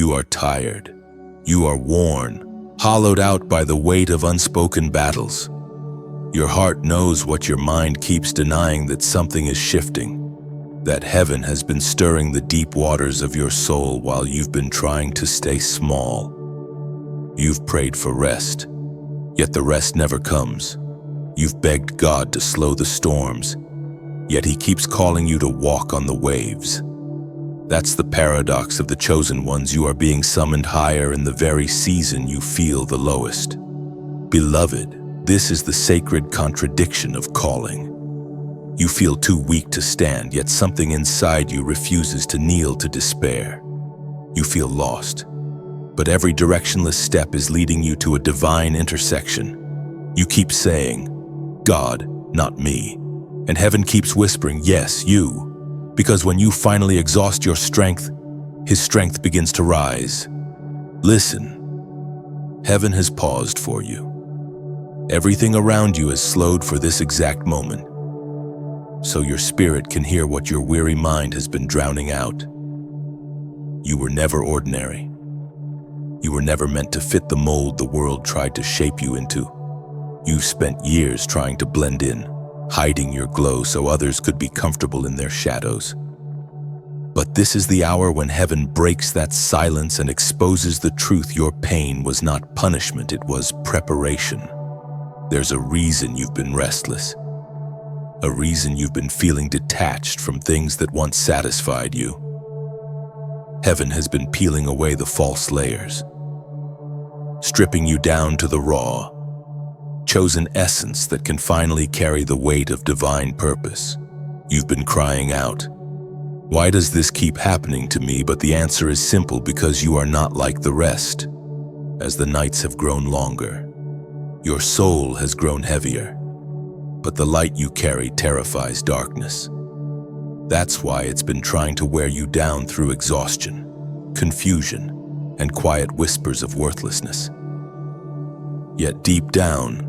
You are tired. You are worn, hollowed out by the weight of unspoken battles. Your heart knows what your mind keeps denying, that something is shifting, that heaven has been stirring the deep waters of your soul while you've been trying to stay small. You've prayed for rest, yet the rest never comes. You've begged God to slow the storms, yet He keeps calling you to walk on the waves. That's the paradox of the chosen ones. You are being summoned higher in the very season you feel the lowest. Beloved, this is the sacred contradiction of calling. You feel too weak to stand, yet something inside you refuses to kneel to despair. You feel lost, but every directionless step is leading you to a divine intersection. You keep saying, God, not me. And heaven keeps whispering, yes, you. Because when you finally exhaust your strength, His strength begins to rise. Listen, heaven has paused for you. Everything around you has slowed for this exact moment, so your spirit can hear what your weary mind has been drowning out. You were never ordinary. You were never meant to fit the mold the world tried to shape you into. You've spent years trying to blend in, hiding your glow so others could be comfortable in their shadows. But this is the hour when heaven breaks that silence and exposes the truth. Your pain was not punishment, it was preparation. There's a reason you've been restless, a reason you've been feeling detached from things that once satisfied you. Heaven has been peeling away the false layers, stripping you down to the raw, chosen essence that can finally carry the weight of divine purpose. You've been crying out, why does this keep happening to me? But the answer is simple, because you are not like the rest. As the nights have grown longer, your soul has grown heavier, but the light you carry terrifies darkness. That's why it's been trying to wear you down through exhaustion, confusion, and quiet whispers of worthlessness. Yet deep down,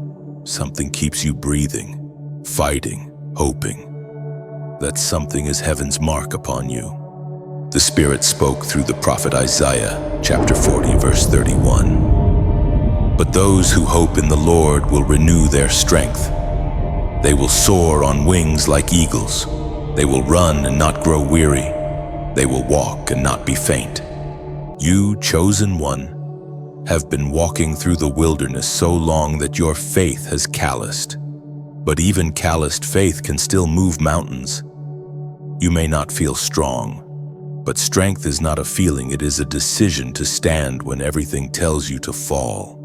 something keeps you breathing, fighting, hoping. That something is heaven's mark upon you. The Spirit spoke through the prophet Isaiah, chapter 40, verse 31. But those who hope in the Lord will renew their strength. They will soar on wings like eagles. They will run and not grow weary. They will walk and not be faint. You, chosen one, have been walking through the wilderness so long that your faith has calloused. But even calloused faith can still move mountains. You may not feel strong, but strength is not a feeling, it is a decision to stand when everything tells you to fall.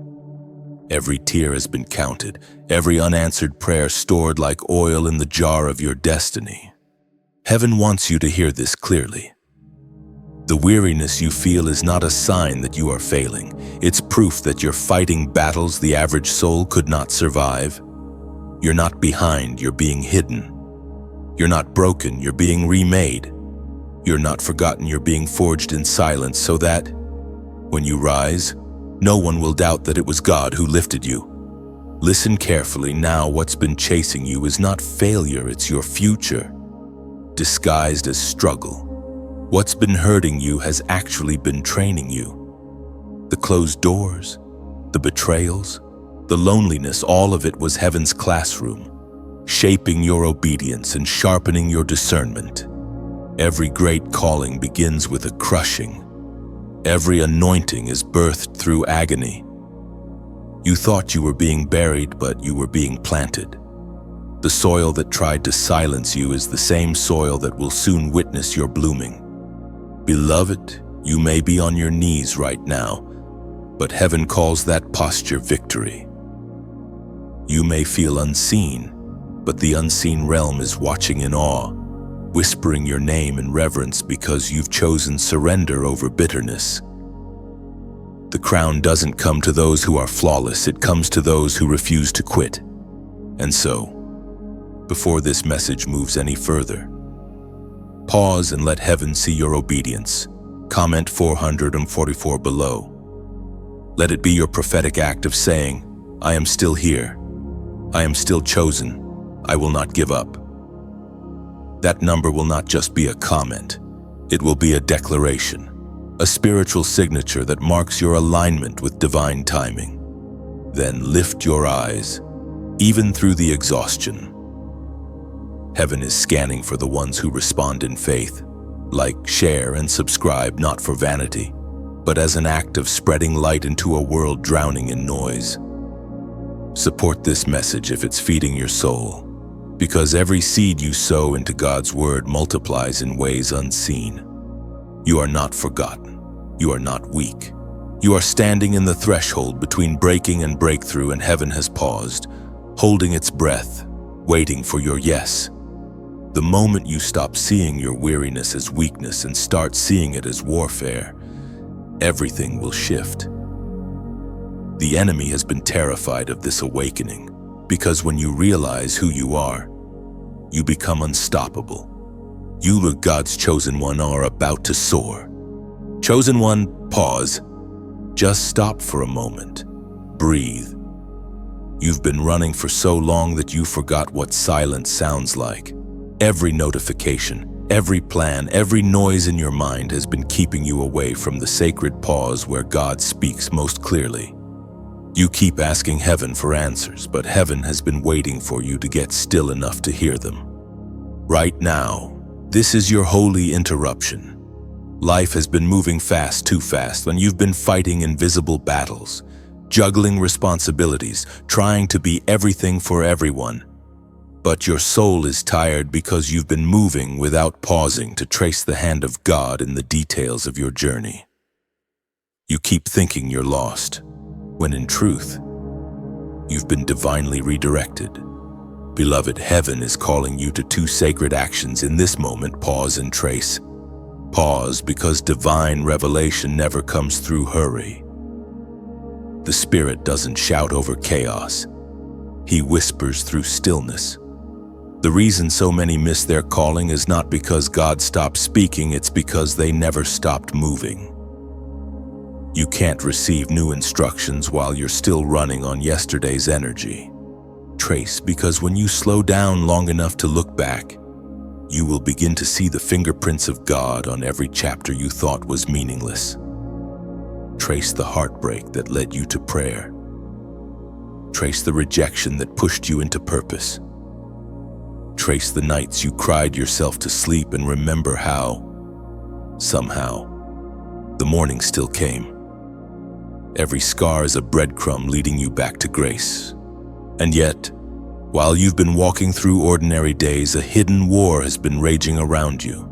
Every tear has been counted, every unanswered prayer stored like oil in the jar of your destiny. Heaven wants you to hear this clearly. The weariness you feel is not a sign that you are failing. It's proof that you're fighting battles the average soul could not survive. You're not behind, you're being hidden. You're not broken, you're being remade. You're not forgotten, you're being forged in silence, so that, when you rise, no one will doubt that it was God who lifted you. Listen carefully now. What's been chasing you is not failure, it's your future, disguised as struggle. What's been hurting you has actually been training you. The closed doors, the betrayals, the loneliness, all of it was heaven's classroom, shaping your obedience and sharpening your discernment. Every great calling begins with a crushing. Every anointing is birthed through agony. You thought you were being buried, but you were being planted. The soil that tried to silence you is the same soil that will soon witness your blooming. Beloved, you may be on your knees right now, but heaven calls that posture victory. You may feel unseen, but the unseen realm is watching in awe, whispering your name in reverence because you've chosen surrender over bitterness. The crown doesn't come to those who are flawless, it comes to those who refuse to quit. And so, before this message moves any further, pause and let heaven see your obedience. Comment 444 below. Let it be your prophetic act of saying, I am still here. I am still chosen. I will not give up. That number will not just be a comment. It will be a declaration. a spiritual signature that marks your alignment with divine timing. Then lift your eyes, even through the exhaustion. Heaven is scanning for the ones who respond in faith. Like, share, and subscribe, not for vanity, but as an act of spreading light into a world drowning in noise. Support this message if it's feeding your soul, because every seed you sow into God's word multiplies in ways unseen. You are not forgotten. You are not weak. You are standing in the threshold between breaking and breakthrough, and heaven has paused, holding its breath, waiting for your yes. The moment you stop seeing your weariness as weakness and start seeing it as warfare, everything will shift. The enemy has been terrified of this awakening, because when you realize who you are, you become unstoppable. You, God's chosen one, are about to soar. Chosen one, pause. Just stop for a moment. Breathe. You've been running for so long that you forgot what silence sounds like. Every notification, every plan, every noise in your mind has been keeping you away from the sacred pause where God speaks most clearly. You keep asking heaven for answers, but heaven has been waiting for you to get still enough to hear them. Right now, this is your holy interruption. Life has been moving fast, too fast, when you've been fighting invisible battles, juggling responsibilities, trying to be everything for everyone. But your soul is tired because you've been moving without pausing to trace the hand of God in the details of your journey. You keep thinking you're lost, when in truth, you've been divinely redirected. Beloved, heaven is calling you to two sacred actions in this moment: pause and trace. Pause, because divine revelation never comes through hurry. The Spirit doesn't shout over chaos. He whispers through stillness. The reason so many miss their calling is not because God stopped speaking, it's because they never stopped moving. You can't receive new instructions while you're still running on yesterday's energy. Trace, because when you slow down long enough to look back, you will begin to see the fingerprints of God on every chapter you thought was meaningless. Trace the heartbreak that led you to prayer. Trace the rejection that pushed you into purpose. Trace the nights you cried yourself to sleep, and remember how, somehow, the morning still came. Every scar is a breadcrumb leading you back to grace. And yet, while you've been walking through ordinary days, a hidden war has been raging around you.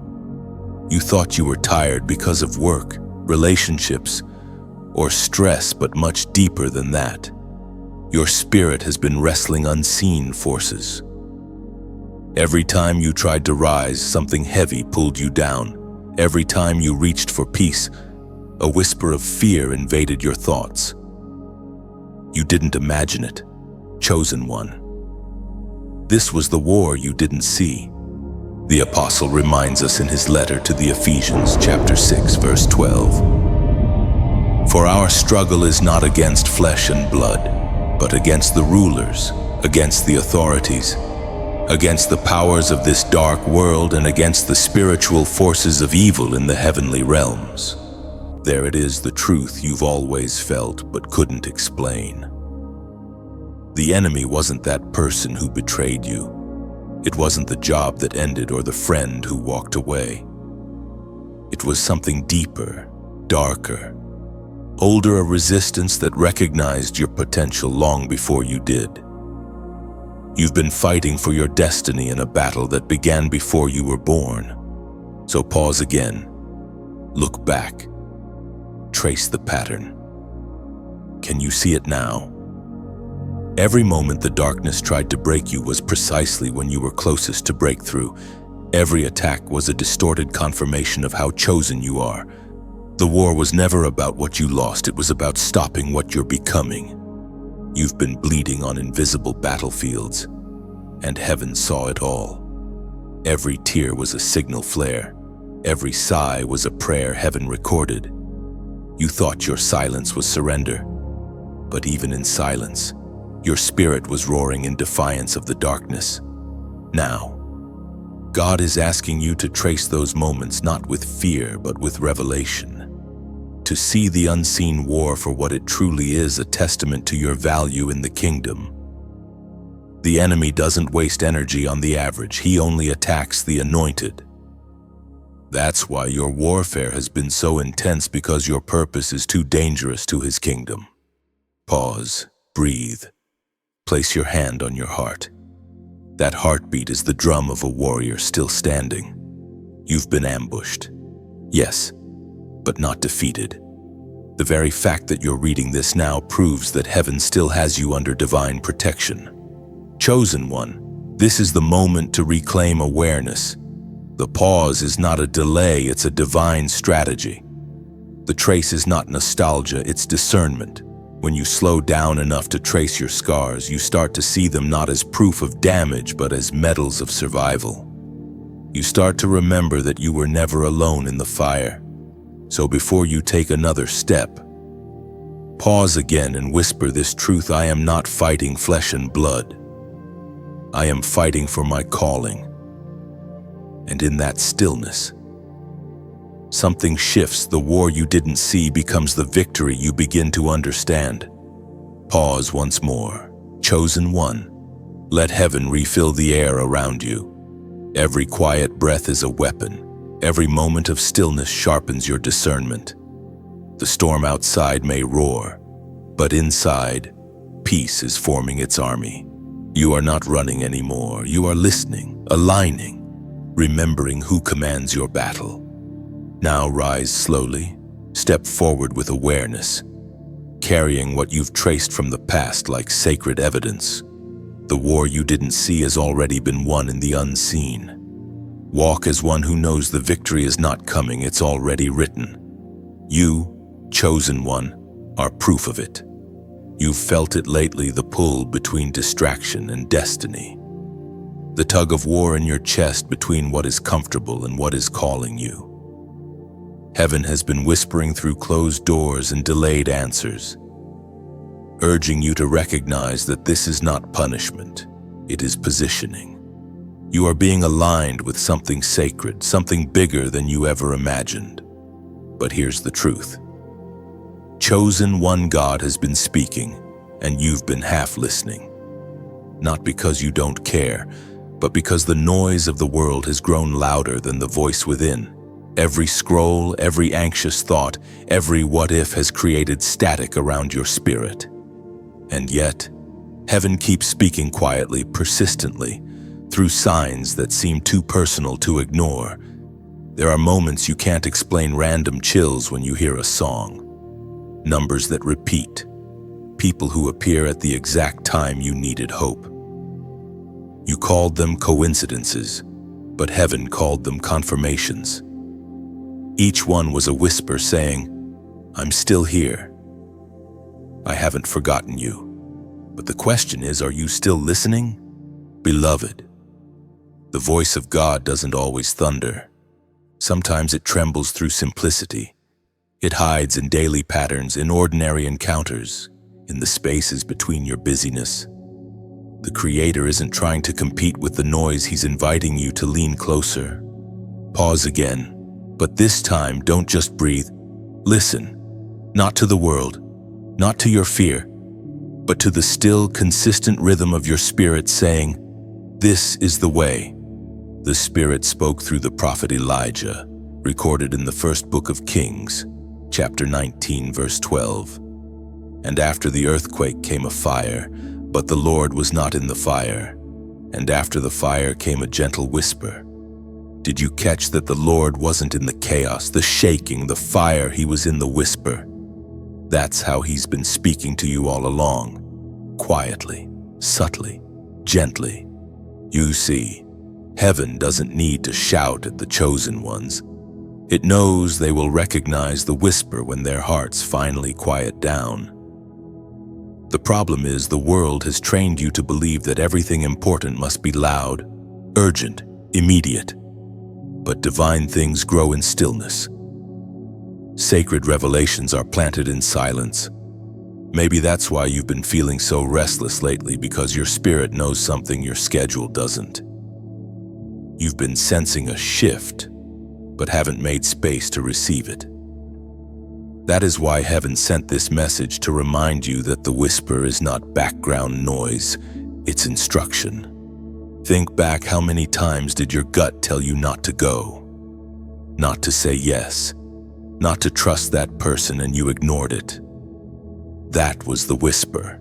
You thought you were tired because of work, relationships, or stress, but much deeper than that. Your spirit has been wrestling unseen forces. Every time you tried to rise, something heavy pulled you down. Every time you reached for peace, a whisper of fear invaded your thoughts. You didn't imagine it. Chosen one. This was the war you didn't see. The apostle reminds us in his letter to the Ephesians, chapter 6, verse 12. For our struggle is not against flesh and blood, but against the rulers, against the authorities, against the powers of this dark world, and against the spiritual forces of evil in the heavenly realms. There it is, the truth you've always felt but couldn't explain. The enemy wasn't that person who betrayed you. It wasn't the job that ended or the friend who walked away. It was something deeper, darker, older, a resistance that recognized your potential long before you did. You've been fighting for your destiny in a battle that began before you were born. So pause again. Look back. Trace the pattern. Can you see it now? Every moment the darkness tried to break you was precisely when you were closest to breakthrough. Every attack was a distorted confirmation of how chosen you are. The war was never about what you lost, it was about stopping what you're becoming. You've been bleeding on invisible battlefields, and heaven saw it all. Every tear was a signal flare. Every sigh was a prayer heaven recorded. You thought your silence was surrender, but even in silence, your spirit was roaring in defiance of the darkness. Now, God is asking you to trace those moments not with fear, but with revelation. to see the unseen war for what it truly is, a testament to your value in the kingdom. The enemy doesn't waste energy on the average, he only attacks the anointed. That's why your warfare has been so intense, because your purpose is too dangerous to his kingdom. Pause, breathe, place your hand on your heart. That heartbeat is the drum of a warrior still standing. You've been ambushed, yes, but not defeated. The very fact that you're reading this now proves that heaven still has you under divine protection. Chosen one, this is the moment to reclaim awareness. The pause is not a delay, it's a divine strategy. The trace is not nostalgia, it's discernment. When you slow down enough to trace your scars, you start to see them not as proof of damage, but as medals of survival. You start to remember that you were never alone in the fire. So before you take another step, pause again and whisper this truth: I am not fighting flesh and blood. I am fighting for my calling. And in that stillness, something shifts. The war you didn't see becomes the victory you begin to understand. Pause once more. Chosen one, let heaven refill the air around you. Every quiet breath is a weapon. Every moment of stillness sharpens your discernment. The storm outside may roar, but inside, peace is forming its army. You are not running anymore. You are listening, aligning, remembering who commands your battle. Now rise slowly, step forward with awareness, carrying what you've traced from the past like sacred evidence. The war you didn't see has already been won in the unseen. Walk as one who knows the victory is not coming, it's already written. You, chosen one, are proof of it. You've felt it lately, the pull between distraction and destiny. The tug of war in your chest between what is comfortable and what is calling you. Heaven has been whispering through closed doors and delayed answers, urging you to recognize that this is not punishment, it is positioning. You are being aligned with something sacred, something bigger than you ever imagined. But here's the truth. Chosen one, God has been speaking, and you've been half listening. Not because you don't care, but because the noise of the world has grown louder than the voice within. Every scroll, every anxious thought, every what if has created static around your spirit. And yet, heaven keeps speaking quietly, persistently, through signs that seem too personal to ignore. There are moments you can't explain, random chills when you hear a song, numbers that repeat, people who appear at the exact time you needed hope. You called them coincidences, but heaven called them confirmations. Each one was a whisper saying, I'm still here. I haven't forgotten you. But the question is, are you still listening? Beloved, the voice of God doesn't always thunder. Sometimes it trembles through simplicity. It hides in daily patterns, in ordinary encounters, in the spaces between your busyness. The Creator isn't trying to compete with the noise, He's inviting you to lean closer. Pause again, but this time don't just breathe. Listen, not to the world, not to your fear, but to the still, consistent rhythm of your spirit saying, this is the way. The Spirit spoke through the prophet Elijah, recorded in the first book of Kings, chapter 19, verse 12. And after the earthquake came a fire, but the Lord was not in the fire. And after the fire came a gentle whisper. Did you catch that the Lord wasn't in the chaos, the shaking, the fire? He was in the whisper. That's how He's been speaking to you all along. Quietly, subtly, gently. You see, heaven doesn't need to shout at the chosen ones. It knows they will recognize the whisper when their hearts finally quiet down. The problem is the world has trained you to believe that everything important must be loud, urgent, immediate. But divine things grow in stillness. Sacred revelations are planted in silence. Maybe that's why you've been feeling so restless lately, because your spirit knows something your schedule doesn't. You've been sensing a shift, but haven't made space to receive it. That is why heaven sent this message to remind you that the whisper is not background noise, it's instruction. Think back, how many times did your gut tell you not to go, not to say yes, not to trust that person, and you ignored it? That was the whisper.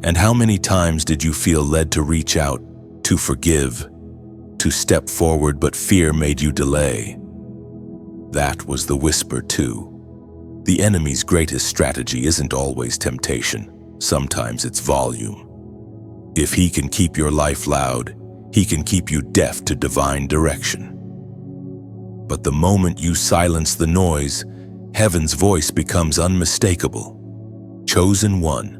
And how many times did you feel led to reach out, to forgive, to step forward, but fear made you delay? That was the whisper too. The enemy's greatest strategy isn't always temptation. Sometimes it's volume. If he can keep your life loud, he can keep you deaf to divine direction. But the moment you silence the noise, heaven's voice becomes unmistakable. Chosen one,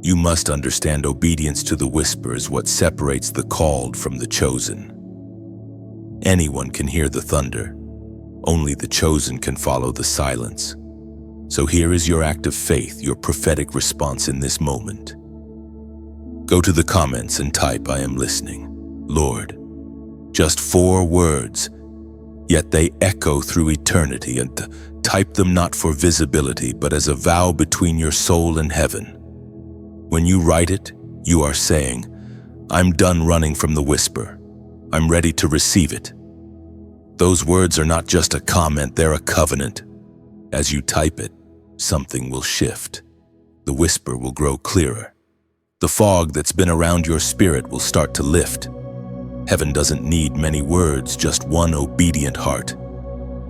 you must understand obedience to the whisper is what separates the called from the chosen. Anyone can hear the thunder. Only the chosen can follow the silence. So here is your act of faith, your prophetic response in this moment. Go to the comments and type, "I am listening, Lord." Just 4 words, yet they echo through eternity, and type them not for visibility, but as a vow between your soul and heaven. When you write it, you are saying, "I'm done running from the whisper. I'm ready to receive it." Those words are not just a comment, they're a covenant. As you type it, something will shift. The whisper will grow clearer. The fog that's been around your spirit will start to lift. Heaven doesn't need many words, just one obedient heart.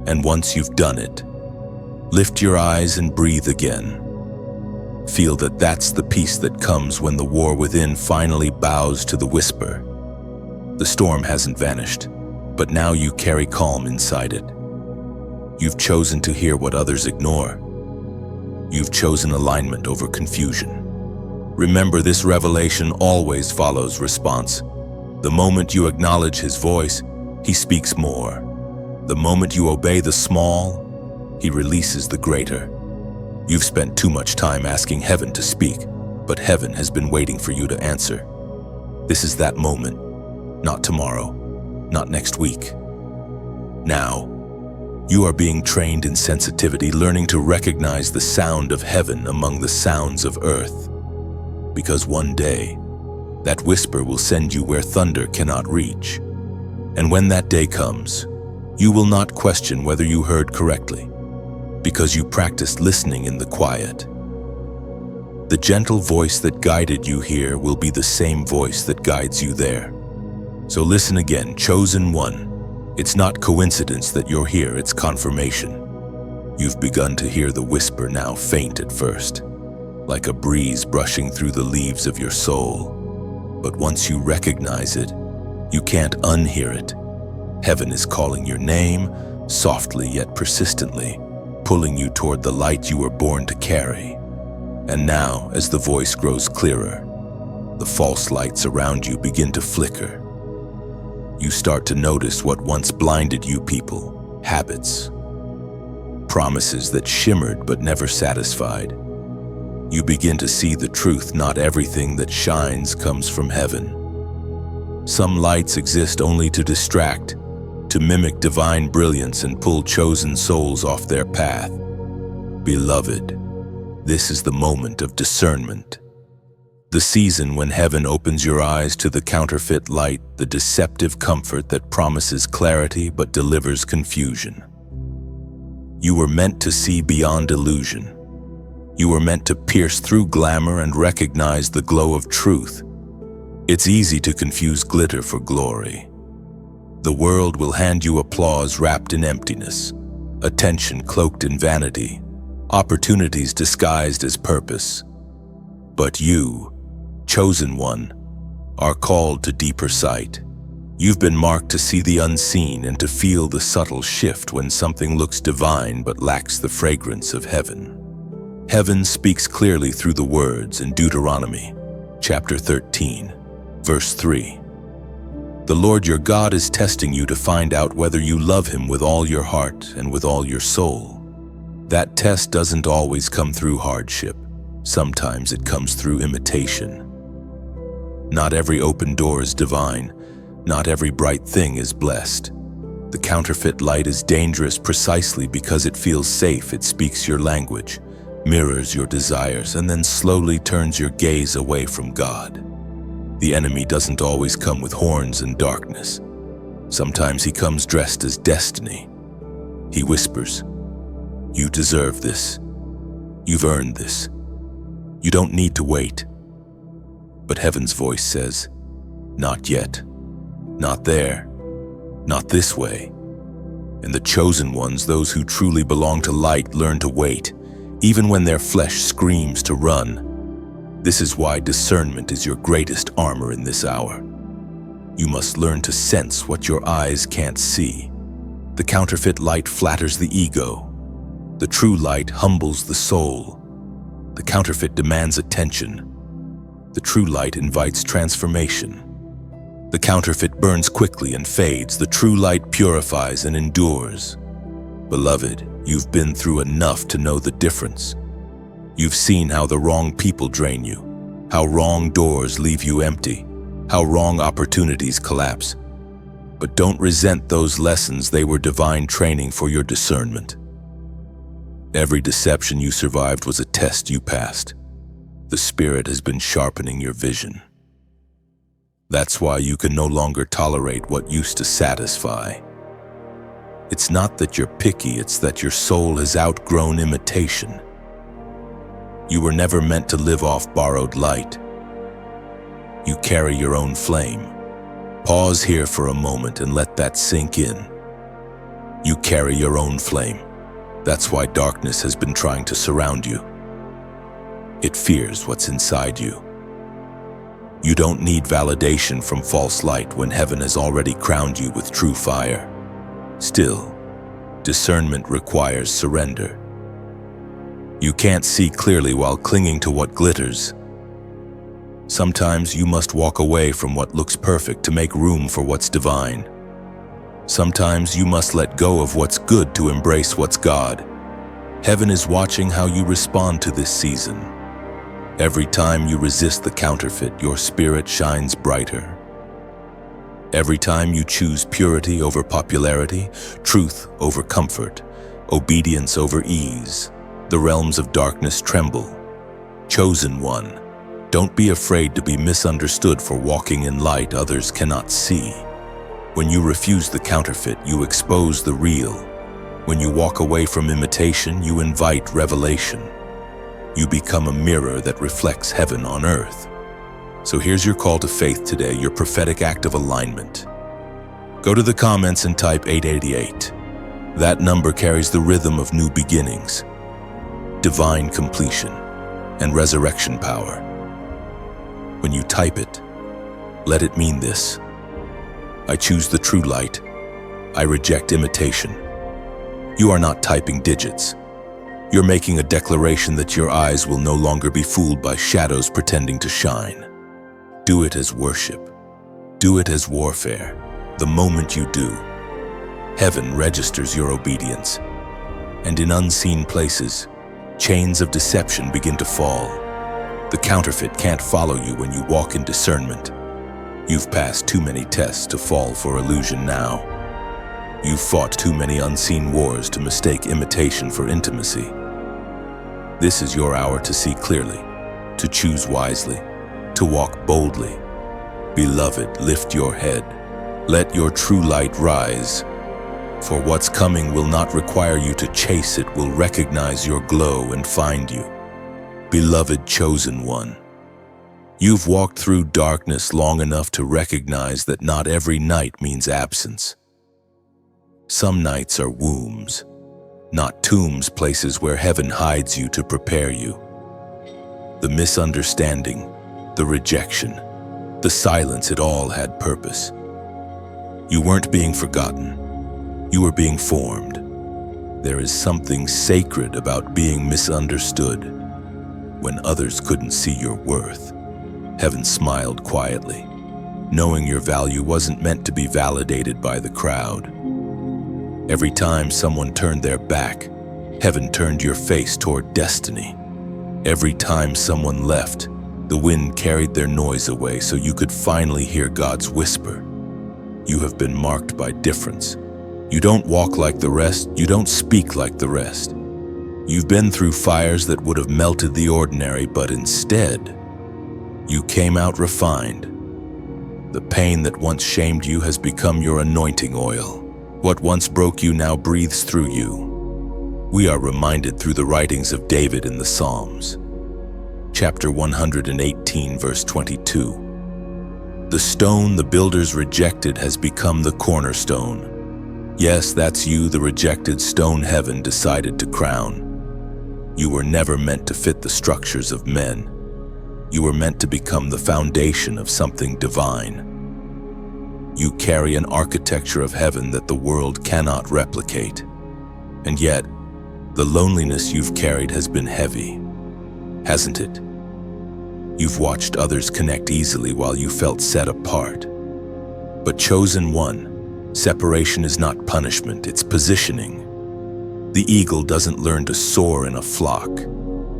And once you've done it, lift your eyes and breathe again. Feel that that's the peace that comes when the war within finally bows to the whisper. The storm hasn't vanished, but now you carry calm inside it. You've chosen to hear what others ignore. You've chosen alignment over confusion. Remember, this revelation always follows response. The moment you acknowledge his voice, he speaks more. The moment you obey the small, he releases the greater. You've spent too much time asking heaven to speak, but heaven has been waiting for you to answer. This is that moment. Not tomorrow, not next week. Now, you are being trained in sensitivity, learning to recognize the sound of heaven among the sounds of earth. Because one day, that whisper will send you where thunder cannot reach. And when that day comes, you will not question whether you heard correctly, because you practiced listening in the quiet. The gentle voice that guided you here will be the same voice that guides you there. So listen again, chosen one. It's not coincidence that you're here, it's confirmation. You've begun to hear the whisper, now faint at first, like a breeze brushing through the leaves of your soul. But once you recognize it, you can't unhear it. Heaven is calling your name, softly yet persistently, pulling you toward the light you were born to carry. And now, as the voice grows clearer, the false lights around you begin to flicker. You start to notice what once blinded you: people, habits, promises that shimmered but never satisfied. You begin to see the truth: not everything that shines comes from heaven. Some lights exist only to distract, to mimic divine brilliance and pull chosen souls off their path. Beloved, this is the moment of discernment. The season when heaven opens your eyes to the counterfeit light, the deceptive comfort that promises clarity but delivers confusion. You were meant to see beyond illusion. You were meant to pierce through glamour and recognize the glow of truth. It's easy to confuse glitter for glory. The world will hand you applause wrapped in emptiness, attention cloaked in vanity, opportunities disguised as purpose. But you, chosen one, are called to deeper sight. You've been marked to see the unseen and to feel the subtle shift when something looks divine but lacks the fragrance of heaven. Heaven speaks clearly through the words in Deuteronomy, chapter 13, verse 3. The Lord your God is testing you to find out whether you love him with all your heart and with all your soul. That test doesn't always come through hardship. Sometimes it comes through imitation. Not every open door is divine. Not every bright thing is blessed. The counterfeit light is dangerous precisely because it feels safe. It speaks your language, mirrors your desires, and then slowly turns your gaze away from God. The enemy doesn't always come with horns and darkness. Sometimes he comes dressed as destiny. He whispers, "You deserve this. You've earned this. You don't need to wait." But heaven's voice says, "Not yet. Not there. Not this way." And the chosen ones, those who truly belong to light, learn to wait, even when their flesh screams to run. This is why discernment is your greatest armor in this hour. You must learn to sense what your eyes can't see. The counterfeit light flatters the ego. The true light humbles the soul. The counterfeit demands attention. The true light invites transformation. The counterfeit burns quickly and fades. The true light purifies and endures. Beloved, you've been through enough to know the difference. You've seen how the wrong people drain you, how wrong doors leave you empty, how wrong opportunities collapse. But don't resent those lessons. They were divine training for your discernment. Every deception you survived was a test you passed. The Spirit has been sharpening your vision. That's why you can no longer tolerate what used to satisfy. It's not that you're picky, it's that your soul has outgrown imitation. You were never meant to live off borrowed light. You carry your own flame. Pause here for a moment and let that sink in. You carry your own flame. That's why darkness has been trying to surround you. It fears what's inside you. You don't need validation from false light when heaven has already crowned you with true fire. Still, discernment requires surrender. You can't see clearly while clinging to what glitters. Sometimes you must walk away from what looks perfect to make room for what's divine. Sometimes you must let go of what's good to embrace what's God. Heaven is watching how you respond to this season. Every time you resist the counterfeit, your spirit shines brighter. Every time you choose purity over popularity, truth over comfort, obedience over ease, the realms of darkness tremble. Chosen one, don't be afraid to be misunderstood for walking in light others cannot see. When you refuse the counterfeit, you expose the real. When you walk away from imitation, you invite revelation. You become a mirror that reflects heaven on earth. So here's your call to faith today, your prophetic act of alignment. Go to the comments and type 888. That number carries the rhythm of new beginnings, divine completion, and resurrection power. When you type it, let it mean this: I choose the true light. I reject imitation. You are not typing digits. You're making a declaration that your eyes will no longer be fooled by shadows pretending to shine. Do it as worship. Do it as warfare. The moment you do, heaven registers your obedience. And in unseen places, chains of deception begin to fall. The counterfeit can't follow you when you walk in discernment. You've passed too many tests to fall for illusion now. You've fought too many unseen wars to mistake imitation for intimacy. This is your hour to see clearly, to choose wisely, to walk boldly. Beloved, lift your head. Let your true light rise. For what's coming will not require you to chase it, will recognize your glow and find you. Beloved chosen one, you've walked through darkness long enough to recognize that not every night means absence. Some nights are wombs, not tombs, places where heaven hides you to prepare you. The misunderstanding, the rejection, the silence, it all had purpose. You weren't being forgotten. You were being formed. There is something sacred about being misunderstood. When others couldn't see your worth, heaven smiled quietly, knowing your value wasn't meant to be validated by the crowd. Every time someone turned their back, heaven turned your face toward destiny. Every time someone left, the wind carried their noise away so you could finally hear God's whisper. You have been marked by difference, You don't walk like the rest, you don't speak like the rest. You've been through fires that would have melted the ordinary, but instead, you came out refined. The pain that once shamed you has become your anointing oil. What once broke you now breathes through you. We are reminded through the writings of David in the Psalms. Chapter 118, verse 22. The stone the builders rejected has become the cornerstone. Yes, that's you, the rejected stone heaven decided to crown. You were never meant to fit the structures of men. You were meant to become the foundation of something divine. You carry an architecture of heaven that the world cannot replicate. And yet, the loneliness you've carried has been heavy, hasn't it? You've watched others connect easily while you felt set apart. But chosen one, separation is not punishment, it's positioning. The eagle doesn't learn to soar in a flock.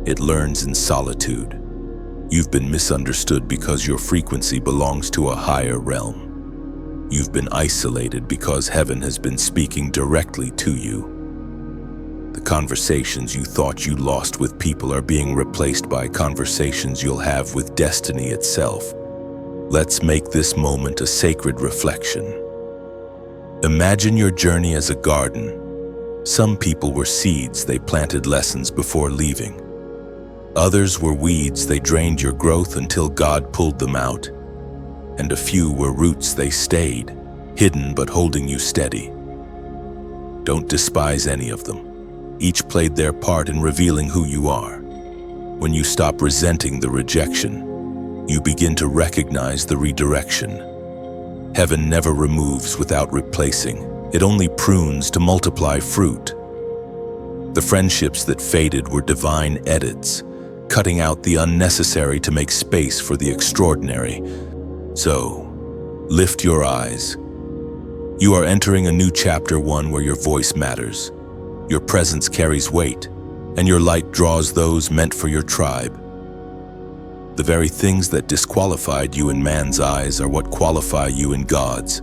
It learns in solitude. You've been misunderstood because your frequency belongs to a higher realm. You've been isolated because heaven has been speaking directly to you. The conversations you thought you lost with people are being replaced by conversations you'll have with destiny itself. Let's make this moment a sacred reflection. Imagine your journey as a garden. Some people were seeds, they planted lessons before leaving. Others were weeds, they drained your growth until God pulled them out. And a few were roots, they stayed, hidden but holding you steady. Don't despise any of them. Each played their part in revealing who you are. When you stop resenting the rejection, you begin to recognize the redirection. Heaven never removes without replacing. It only prunes to multiply fruit. The friendships that faded were divine edits, cutting out the unnecessary to make space for the extraordinary. So, lift your eyes. You are entering a new chapter, one where your voice matters. Your presence carries weight, and your light draws those meant for your tribe. The very things that disqualified you in man's eyes are what qualify you in God's.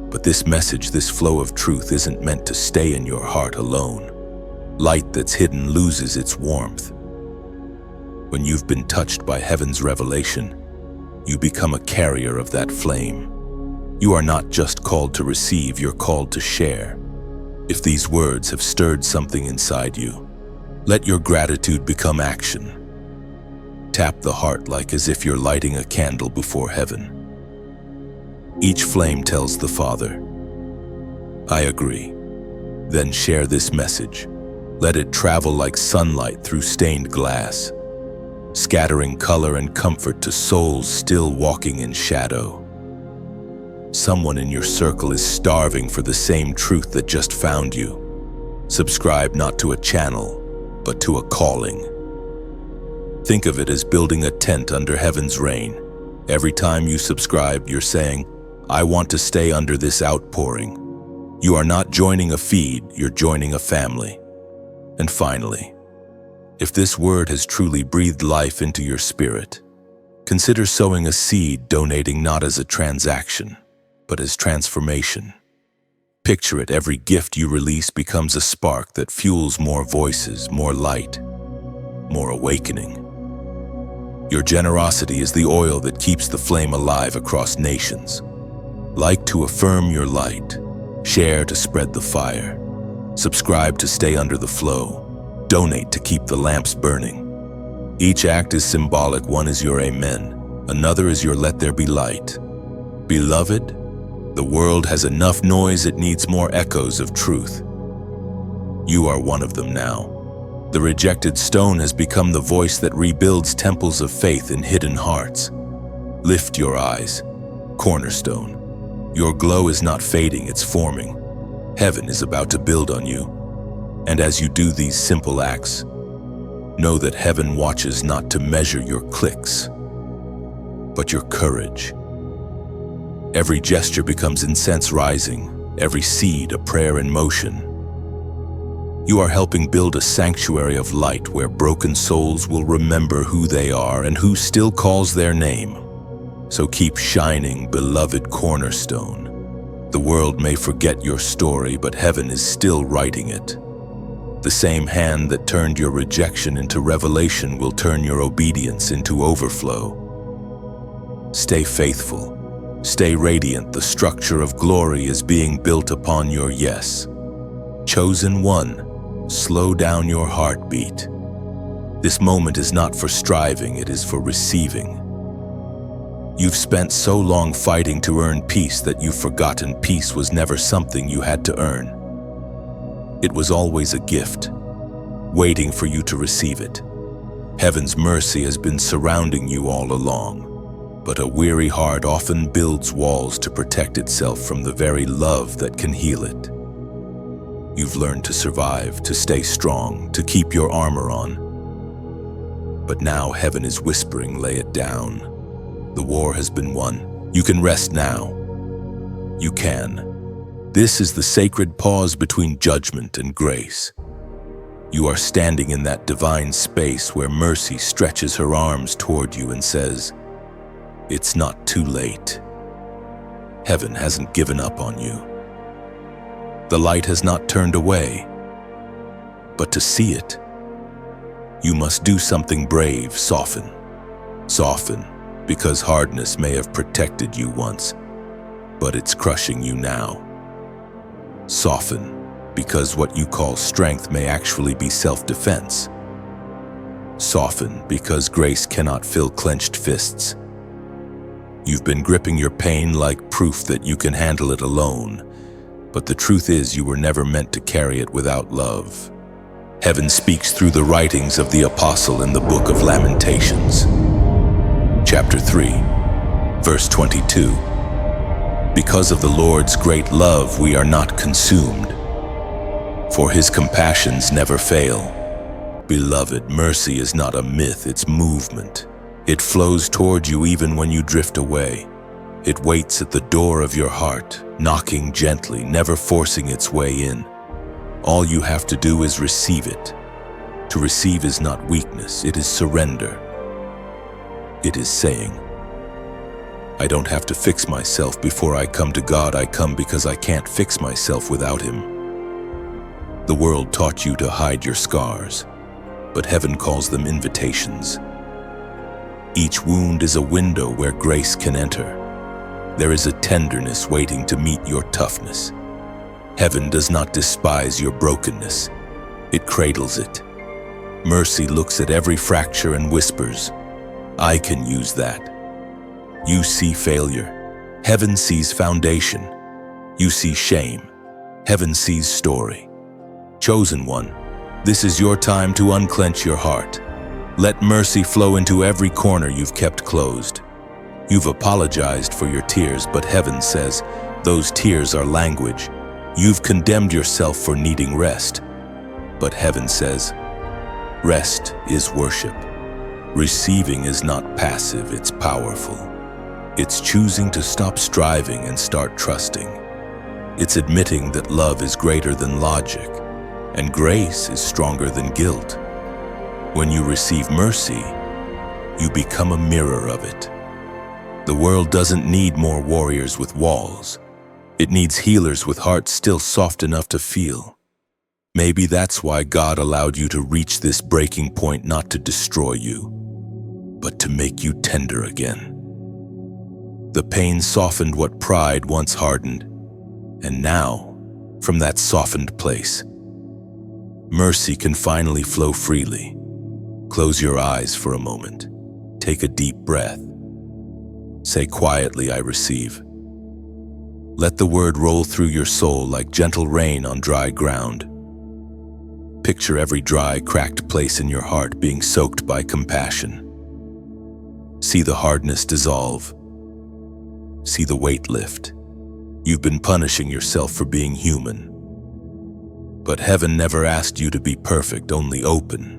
But this message, this flow of truth isn't meant to stay in your heart alone. Light that's hidden loses its warmth. When you've been touched by heaven's revelation, you become a carrier of that flame. You are not just called to receive, you're called to share. If these words have stirred something inside you, let your gratitude become action. Tap the heart like as if you're lighting a candle before heaven. Each flame tells the Father, I agree. Then share this message. Let it travel like sunlight through stained glass, scattering color and comfort to souls still walking in shadow. Someone in your circle is starving for the same truth that just found you. Subscribe not to a channel, but to a calling. Think of it as building a tent under heaven's rain. Every time you subscribe, you're saying, I want to stay under this outpouring. You are not joining a feed, you're joining a family. And finally, if this word has truly breathed life into your spirit, consider sowing a seed, donating not as a transaction, but as transformation. Picture it, every gift you release becomes a spark that fuels more voices, more light, more awakening. Your generosity is the oil that keeps the flame alive across nations. Like to affirm your light, share to spread the fire, subscribe to stay under the flow, donate to keep the lamps burning. Each act is symbolic, one is your amen, another is your let there be light. Beloved, the world has enough noise, it needs more echoes of truth. You are one of them now. The rejected stone has become the voice that rebuilds temples of faith in hidden hearts. Lift your eyes, cornerstone. Your glow is not fading, it's forming. Heaven is about to build on you. And as you do these simple acts, know that heaven watches not to measure your clicks, but your courage. Every gesture becomes incense rising, every seed a prayer in motion. You are helping build a sanctuary of light where broken souls will remember who they are and who still calls their name. So keep shining, beloved cornerstone. The world may forget your story, but heaven is still writing it. The same hand that turned your rejection into revelation will turn your obedience into overflow. Stay faithful. Stay radiant. The structure of glory is being built upon your yes. Chosen one, slow down your heartbeat. This moment is not for striving, it is for receiving. You've spent so long fighting to earn peace that you've forgotten peace was never something you had to earn. It was always a gift, waiting for you to receive it. Heaven's mercy has been surrounding you all along. But a weary heart often builds walls to protect itself from the very love that can heal it. You've learned to survive, to stay strong, to keep your armor on. But now heaven is whispering, lay it down. The war has been won. You can rest now. You can. This is the sacred pause between judgment and grace. You are standing in that divine space where mercy stretches her arms toward you and says, "It's not too late." Heaven hasn't given up on you. The light has not turned away. But to see it, you must do something brave. Soften. Soften, because hardness may have protected you once, but it's crushing you now. Soften, because what you call strength may actually be self-defense. Soften, because grace cannot fill clenched fists. You've been gripping your pain like proof that you can handle it alone, but the truth is you were never meant to carry it without love. Heaven speaks through the writings of the apostle in the book of Lamentations. Chapter 3, verse 22. Because of the Lord's great love, we are not consumed, for his compassions never fail. Beloved, mercy is not a myth, it's movement. It flows toward you even when you drift away. It waits at the door of your heart, knocking gently, never forcing its way in. All you have to do is receive it. To receive is not weakness, it is surrender. It is saying, I don't have to fix myself before I come to God. I come because I can't fix myself without him. The world taught you to hide your scars, but heaven calls them invitations. Each wound is a window where grace can enter. There is a tenderness waiting to meet your toughness. Heaven does not despise your brokenness. It cradles it. Mercy looks at every fracture and whispers, I can use that. You see failure. Heaven sees foundation. You see shame. Heaven sees story. Chosen one, this is your time to unclench your heart. Let mercy flow into every corner you've kept closed. You've apologized for your tears, but heaven says, those tears are language. You've condemned yourself for needing rest, but heaven says, rest is worship. Receiving is not passive, it's powerful. It's choosing to stop striving and start trusting. It's admitting that love is greater than logic, and grace is stronger than guilt. When you receive mercy, you become a mirror of it. The world doesn't need more warriors with walls. It needs healers with hearts still soft enough to feel. Maybe that's why God allowed you to reach this breaking point, not to destroy you, but to make you tender again. The pain softened what pride once hardened, and now, from that softened place, mercy can finally flow freely. Close your eyes for a moment. Take a deep breath. Say quietly, I receive. Let the word roll through your soul like gentle rain on dry ground. Picture every dry, cracked place in your heart being soaked by compassion. See the hardness dissolve. See the weight lift. You've been punishing yourself for being human. But heaven never asked you to be perfect, only open.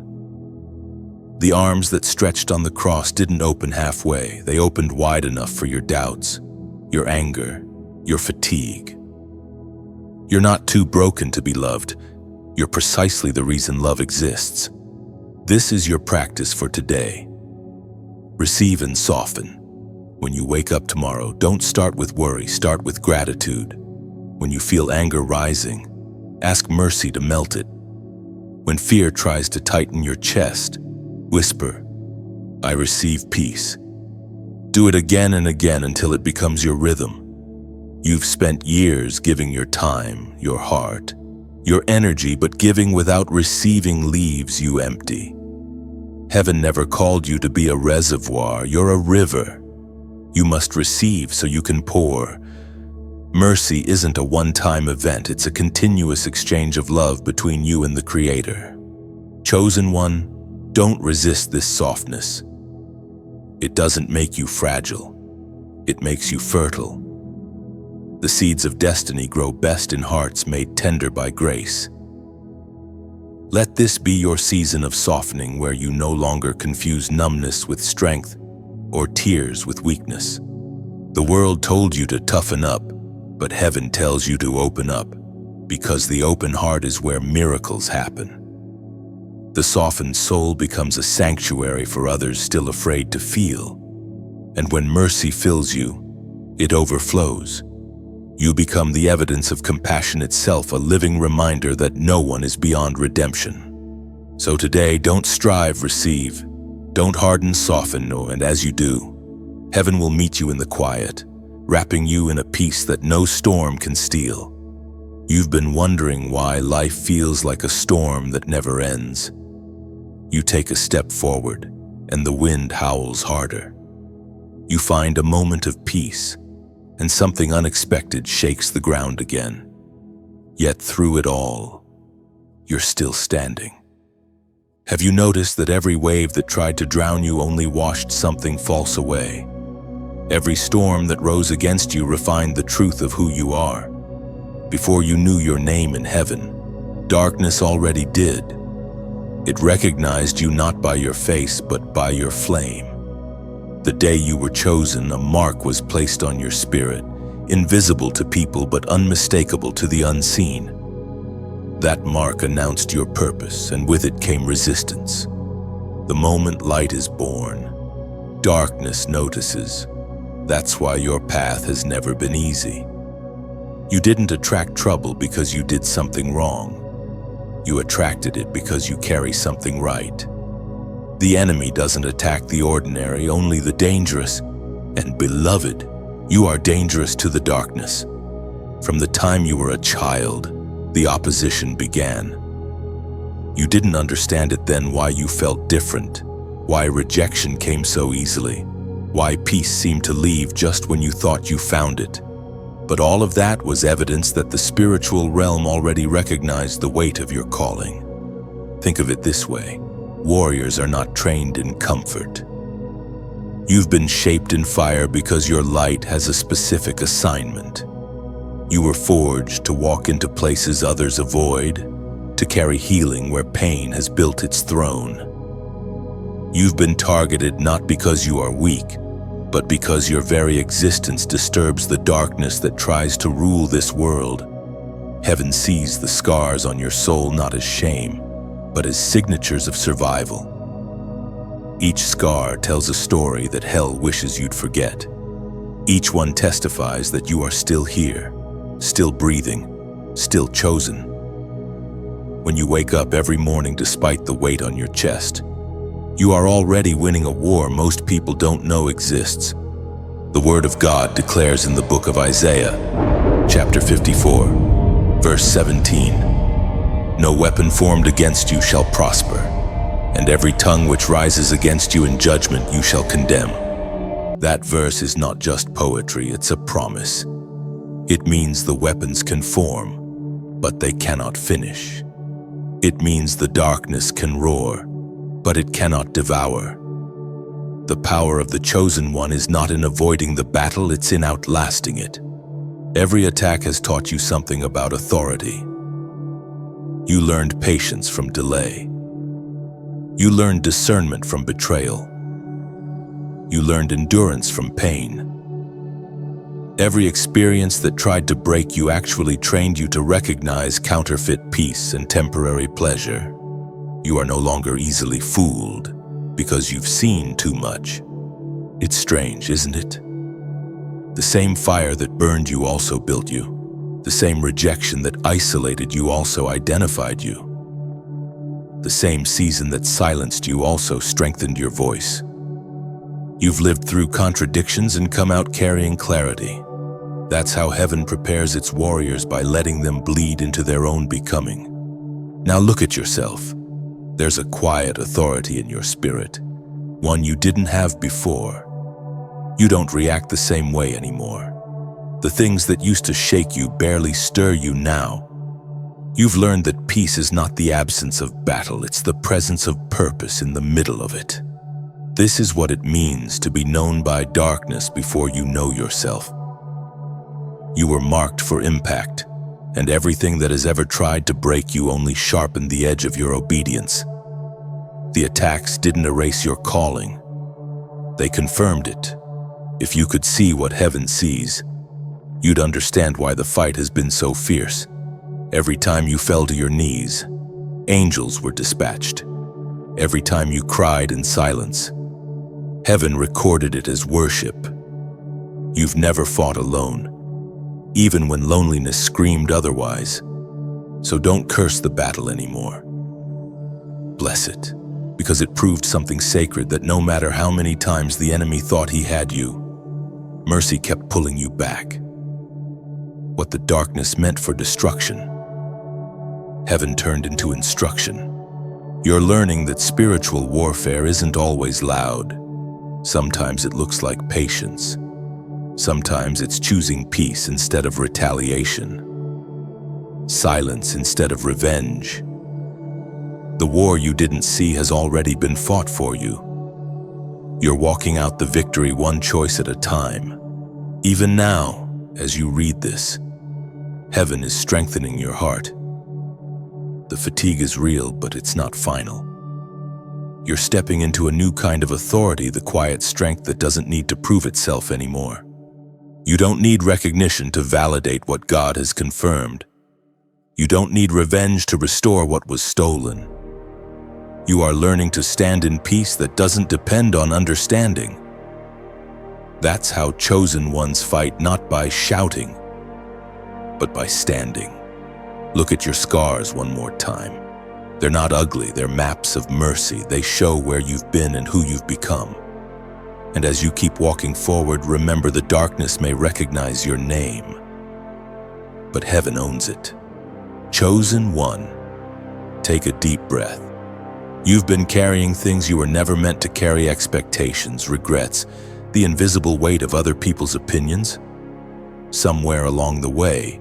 The arms that stretched on the cross didn't open halfway. They opened wide enough for your doubts, your anger, your fatigue. You're not too broken to be loved. You're precisely the reason love exists. This is your practice for today. Receive and soften. When you wake up tomorrow, don't start with worry, start with gratitude. When you feel anger rising, ask mercy to melt it. When fear tries to tighten your chest, whisper, "I receive peace." Do it again and again until it becomes your rhythm. You've spent years giving your time, your heart, your energy, but giving without receiving leaves you empty. Heaven never called you to be a reservoir, you're a river. You must receive so you can pour. Mercy isn't a one-time event, it's a continuous exchange of love between you and the Creator. Chosen one, don't resist this softness. It doesn't make you fragile, it makes you fertile. The seeds of destiny grow best in hearts made tender by grace. Let this be your season of softening, where you no longer confuse numbness with strength or tears with weakness. The world told you to toughen up, but heaven tells you to open up, because the open heart is where miracles happen. The softened soul becomes a sanctuary for others still afraid to feel. And when mercy fills you, it overflows. You become the evidence of compassion itself, a living reminder that no one is beyond redemption. So today, don't strive, receive. Don't harden, soften, and as you do, heaven will meet you in the quiet, wrapping you in a peace that no storm can steal. You've been wondering why life feels like a storm that never ends. You take a step forward, and the wind howls harder. You find a moment of peace, and something unexpected shakes the ground again. Yet through it all, you're still standing. Have you noticed that every wave that tried to drown you only washed something false away? Every storm that rose against you refined the truth of who you are. Before you knew your name in heaven, darkness already did. It recognized you not by your face, but by your flame. The day you were chosen, a mark was placed on your spirit, invisible to people but unmistakable to the unseen. That mark announced your purpose, and with it came resistance. The moment light is born, darkness notices. That's why your path has never been easy. You didn't attract trouble because you did something wrong. You attracted it because you carry something right. The enemy doesn't attack the ordinary, only the dangerous. And beloved, you are dangerous to the darkness. From the time you were a child, the opposition began. You didn't understand it then, why you felt different, why rejection came so easily, why peace seemed to leave just when you thought you found it. But all of that was evidence that the spiritual realm already recognized the weight of your calling. Think of it this way: warriors are not trained in comfort. You've been shaped in fire because your light has a specific assignment. You were forged to walk into places others avoid, to carry healing where pain has built its throne. You've been targeted not because you are weak, but because your very existence disturbs the darkness that tries to rule this world. Heaven sees the scars on your soul not as shame, but as signatures of survival. Each scar tells a story that hell wishes you'd forget. Each one testifies that you are still here, still breathing, still chosen. When you wake up every morning despite the weight on your chest, you are already winning a war most people don't know exists. The Word of God declares in the book of Isaiah, chapter 54, verse 17, "No weapon formed against you shall prosper, and every tongue which rises against you in judgment you shall condemn." That verse is not just poetry, it's a promise. It means the weapons can form, but they cannot finish. It means the darkness can roar, but it cannot devour. The power of the chosen one is not in avoiding the battle, it's in outlasting it. Every attack has taught you something about authority. You learned patience from delay. You learned discernment from betrayal. You learned endurance from pain. Every experience that tried to break you actually trained you to recognize counterfeit peace and temporary pleasure. You are no longer easily fooled because you've seen too much. It's strange, isn't it? The same fire that burned you also built you. The same rejection that isolated you also identified you. The same season that silenced you also strengthened your voice. You've lived through contradictions and come out carrying clarity. That's how heaven prepares its warriors, by letting them bleed into their own becoming. Now look at yourself. There's a quiet authority in your spirit, one you didn't have before. You don't react the same way anymore. The things that used to shake you barely stir you now. You've learned that peace is not the absence of battle, it's the presence of purpose in the middle of it. This is what it means to be known by darkness before you know yourself. You were marked for impact, and everything that has ever tried to break you only sharpened the edge of your obedience. The attacks didn't erase your calling. They confirmed it. If you could see what heaven sees, you'd understand why the fight has been so fierce. Every time you fell to your knees, angels were dispatched. Every time you cried in silence, heaven recorded it as worship. You've never fought alone, even when loneliness screamed otherwise. So don't curse the battle anymore. Bless it, because it proved something sacred, that no matter how many times the enemy thought he had you, mercy kept pulling you back. What the darkness meant for destruction, heaven turned into instruction. You're learning that spiritual warfare isn't always loud. Sometimes it looks like patience. Sometimes it's choosing peace instead of retaliation, silence instead of revenge. The war you didn't see has already been fought for you. You're walking out the victory one choice at a time. Even now, as you read this, heaven is strengthening your heart. The fatigue is real, but it's not final. You're stepping into a new kind of authority, the quiet strength that doesn't need to prove itself anymore. You don't need recognition to validate what God has confirmed. You don't need revenge to restore what was stolen. You are learning to stand in peace that doesn't depend on understanding. That's how chosen ones fight, not by shouting, but by standing. Look at your scars one more time. They're not ugly, they're maps of mercy. They show where you've been and who you've become. And as you keep walking forward, remember the darkness may recognize your name, but heaven owns it. Chosen one. Take a deep breath. You've been carrying things you were never meant to carry: expectations, regrets, the invisible weight of other people's opinions. Somewhere along the way,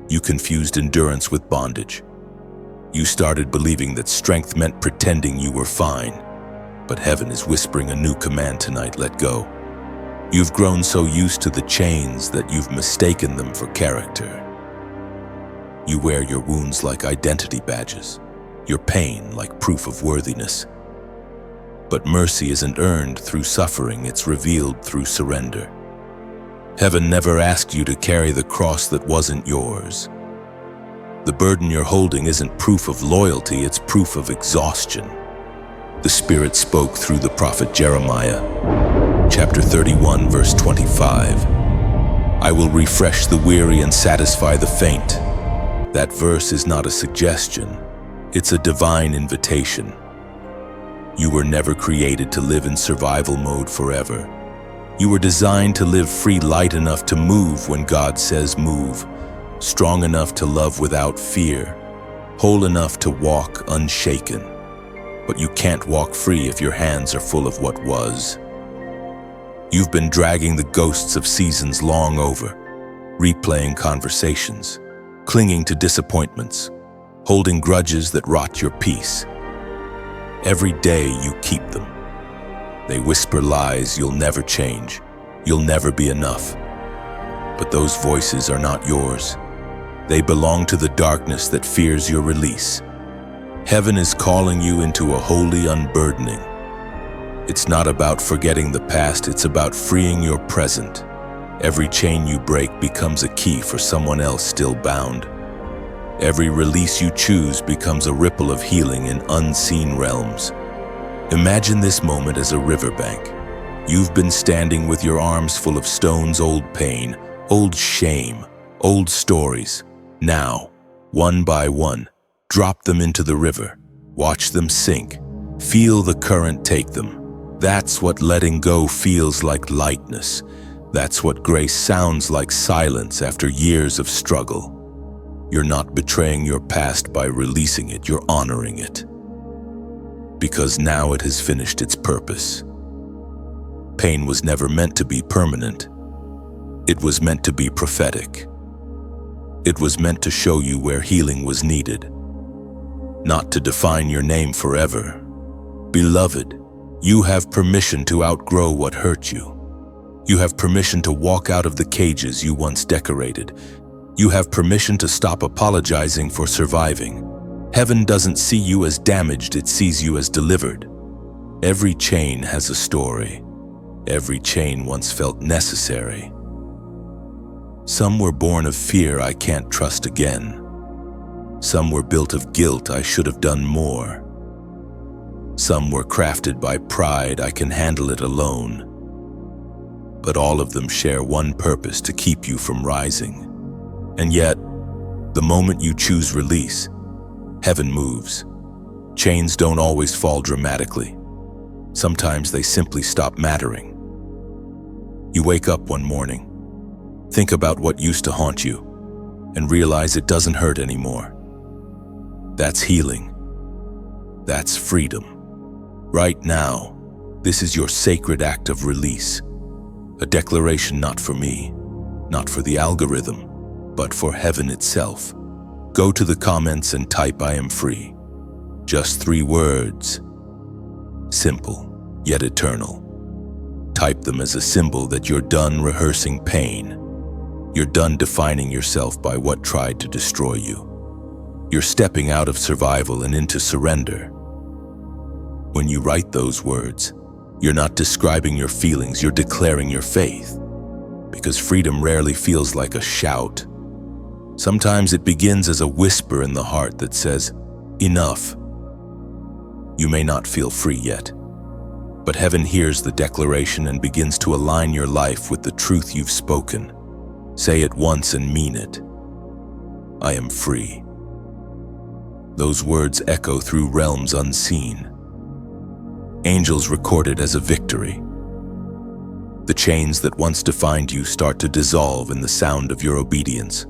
you confused endurance with bondage. You started believing that strength meant pretending you were fine. But heaven is whispering a new command tonight: let go. You've grown so used to the chains that you've mistaken them for character. You wear your wounds like identity badges, your pain like proof of worthiness. But mercy isn't earned through suffering, it's revealed through surrender. Heaven never asked you to carry the cross that wasn't yours. The burden you're holding isn't proof of loyalty, it's proof of exhaustion. The Spirit spoke through the prophet Jeremiah, chapter 31, verse 25. I will refresh the weary and satisfy the faint. That verse is not a suggestion, it's a divine invitation. You were never created to live in survival mode forever. You were designed to live free, light enough to move when God says move, strong enough to love without fear, whole enough to walk unshaken. But you can't walk free if your hands are full of what was. You've been dragging the ghosts of seasons long over, replaying conversations, clinging to disappointments, holding grudges that rot your peace. Every day you keep them. They whisper lies: you'll never change, you'll never be enough. But those voices are not yours. They belong to the darkness that fears your release. Heaven is calling you into a holy unburdening. It's not about forgetting the past, it's about freeing your present. Every chain you break becomes a key for someone else still bound. Every release you choose becomes a ripple of healing in unseen realms. Imagine this moment as a riverbank. You've been standing with your arms full of stones, old pain, old shame, Old stories. Now, one by one, drop them into the river. Watch them sink. Feel the current take them. That's what letting go feels like lightness. That's what grace sounds like silence after years of struggle. You're not betraying your past by releasing it, you're honoring it. Because now it has finished its purpose. Pain was never meant to be permanent. It was meant to be prophetic. It was meant to show you where healing was needed, not to define your name forever. Beloved, you have permission to outgrow what hurt you. You have permission to walk out of the cages you once decorated. You have permission to stop apologizing for surviving. Heaven doesn't see you as damaged, it sees you as delivered. Every chain has a story. Every chain once felt necessary. Some were born of fear, I can't trust again. Some were built of guilt, I should have done more. Some were crafted by pride, I can handle it alone. But all of them share one purpose: to keep you from rising. And yet, the moment you choose release, heaven moves. Chains don't always fall dramatically. Sometimes they simply stop mattering. You wake up one morning, think about what used to haunt you, and realize it doesn't hurt anymore. That's healing. That's freedom. Right now, this is your sacred act of release. A declaration not for me, not for the algorithm, but for heaven itself. Go to the comments and type "I am free." Just 3 words. Simple, yet eternal. Type them as a symbol that you're done rehearsing pain. You're done defining yourself by what tried to destroy you. You're stepping out of survival and into surrender. When you write those words, you're not describing your feelings, you're declaring your faith. Because freedom rarely feels like a shout. Sometimes it begins as a whisper in the heart that says, "Enough." You may not feel free yet, but heaven hears the declaration and begins to align your life with the truth you've spoken. Say it once and mean it. I am free. Those words echo through realms unseen. Angels record it as a victory. The chains that once defined you start to dissolve in the sound of your obedience.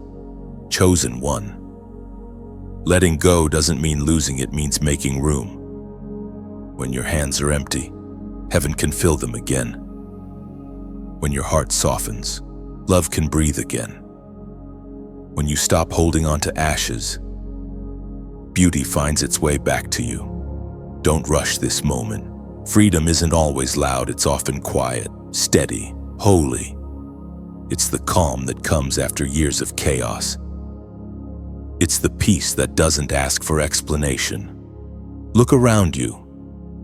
Chosen one. Letting go doesn't mean losing, it means making room. When your hands are empty, heaven can fill them again. When your heart softens, love can breathe again. When you stop holding on to ashes, beauty finds its way back to you. Don't rush this moment. Freedom isn't always loud, it's often quiet, steady, holy. It's the calm that comes after years of chaos. It's the peace that doesn't ask for explanation. Look around you.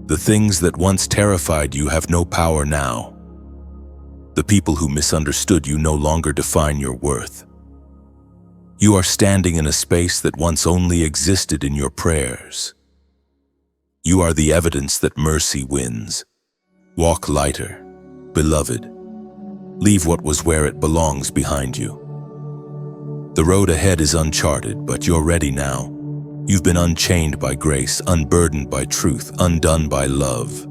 The things that once terrified you have no power now. The people who misunderstood you no longer define your worth. You are standing in a space that once only existed in your prayers. You are the evidence that mercy wins. Walk lighter, beloved. Leave what was where it belongs behind you. The road ahead is uncharted, but you're ready now. You've been unchained by grace, unburdened by truth, undone by love.